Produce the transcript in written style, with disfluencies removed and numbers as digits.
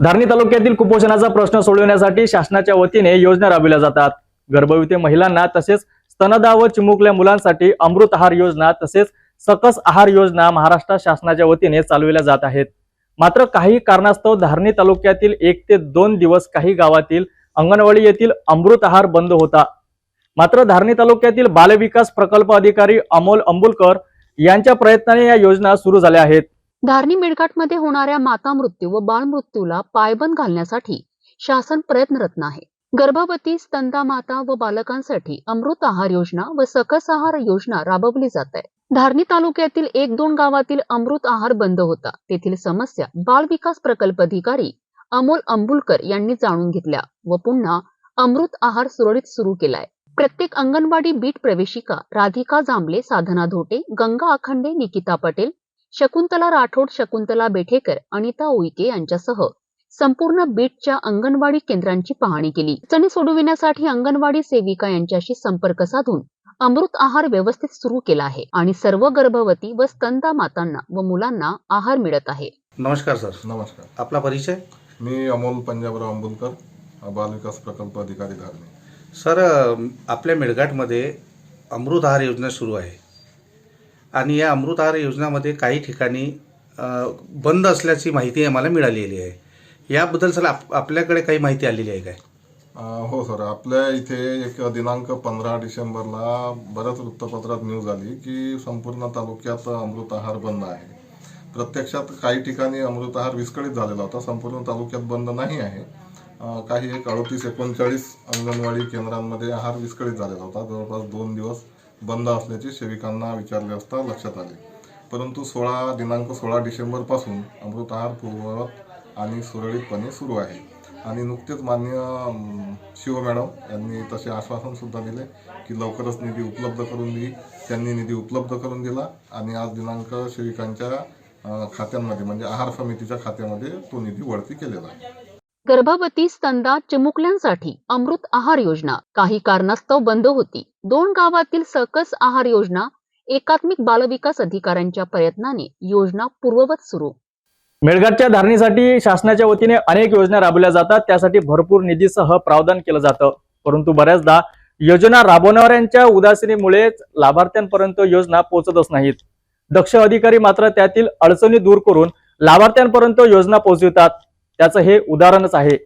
धारणी तालुक्यातील कुपोषणाचा प्रश्न सोडवण्यासाठी शासनाच्या वतीने योजना राबविल्या जातात। गर्भवती महिलांना तसेच स्तनदा व चिमुकल्या मुलांसाठी अमृत आहार योजना तसेच सकस आहार योजना महाराष्ट्र शासनाच्या वतीने चालविल्या जात आहेत। मात्र काही कारणास्तव धारणी तालुक्यातील 1 ते 2 दिवस काही गावातील अंगणवाडी येथील अमृत आहार बंद होता। मात्र धारणी तालुक्यातील बालविकास प्रकल्प अधिकारी अमोल अंबुलकर यांच्या प्रयत्नाने या योजना सुरू झाल्या आहेत। धारणी मेळघाटमध्ये होणाऱ्या माता मृत्यू व बाळ मृत्यूला पायबंद घालण्यासाठी शासन प्रयत्नरत आहे। गर्भवती, स्तनदा माता व बालकांसाठी अमृत आहार योजना व सकस आहार योजना राबवली जात आहे। धारणी तालुक्यातील 1-2 गावातील अमृत आहार बंद होता, तेथील समस्या बाल विकास प्रकल्प अधिकारी अमोल अंबुलकर यांनी जाणून घेतल्या व पुन्हा अमृत आहार सुरळीत सुरू केलाय। प्रत्येक अंगणवाडी बीट प्रवेशिका राधिका जांभले, साधना धोटे, गंगा आखंडे, निकिता पटेल, शकुंतला राठोड, शकुंतला बेठेकर, अनिता उईके यांच्यासह संपूर्ण बीटच्या अंगणवाडी केंद्रांची पाहणी केली। अडचणी सोडविण्यासाठी अंगणवाडी सेविका यांच्याशी संपर्क साधून अमृत आहार व्यवस्थित सुरू केला आहे आणि सर्व गर्भवती व स्तनदा मातांना व मुलांना आहार मिळत आहे। नमस्कार सर। नमस्कार, आपला परिचय? मी अमोल पंजाबराव अंबुलकर, बालविकास प्रकल्प अधिकारी धारणी। सर, आपल्या मेळघाटमध्ये अमृत आहार योजना सुरू आहे आणि या अमृत आहार योजनामध्ये काही ठिकाणी बंद असल्याची माहिती आम्हाला मिळालेली आहे। याबद्दल सर आपल्याकडे काही माहिती आलेली आहे काय? हो सर, आपल्या इथे एक दिनांक 15 डिसेंबरला बऱ्याच वृत्तपत्रात न्यूज आली की संपूर्ण तालुक्यात अमृत आहार बंद आहे। प्रत्यक्षात काही ठिकाणी अमृत आहार विस्कळीत झालेला होता, संपूर्ण तालुक्यात बंद नाही आहे। काही 38-39 अंगणवाडी केंद्रांमध्ये आहार विस्कळीत झालेला होता। जवळपास 2 दिवस बंद असल्याचे सेविकांना विचारले असता लक्षात आले। परंतु दिनांक 16 डिसेंबरपासून अमृत आहार पूर्ववत आणि सुरळीतपणे सुरू आहे आणि नुकतेच माननीय शिव मॅडम यांनी तसे आश्वासन सुद्धा दिले की लवकरच निधी उपलब्ध करून देईल। त्यांनी निधी उपलब्ध करून दिला आणि आज दिनांक सेविकांच्या खात्यांमध्ये म्हणजे आहार समितीच्या खात्यामध्ये तो निधी वळती केलेला आहे। गर्भवती, स्तनदा, चिमुकल्यांसाठी अमृत आहार योजना काही कारणास्तव बंद होती। 2 गावातील सकस आहार योजना एकात्मिक बालविकास अधिकाऱ्यांच्या प्रयत्नाने योजना पूर्ववत सुरू। मेळघाटच्या धारणीसाठी शासनाच्या वतीने अनेक योजना राबवल्या जातात, त्यासाठी भरपूर निधीसह प्रावधान केलं जातं। परंतु बऱ्याचदा योजना राबवणाऱ्यांच्या उदासीनेमुळे लाभार्थ्यांपर्यंत योजना पोहोचतच नाहीत। दक्ष अधिकारी मात्र त्यातील अडचणी दूर करून लाभार्थ्यांपर्यंत योजना पोहोचवितात। त्याचं हे उदाहरणच आहे।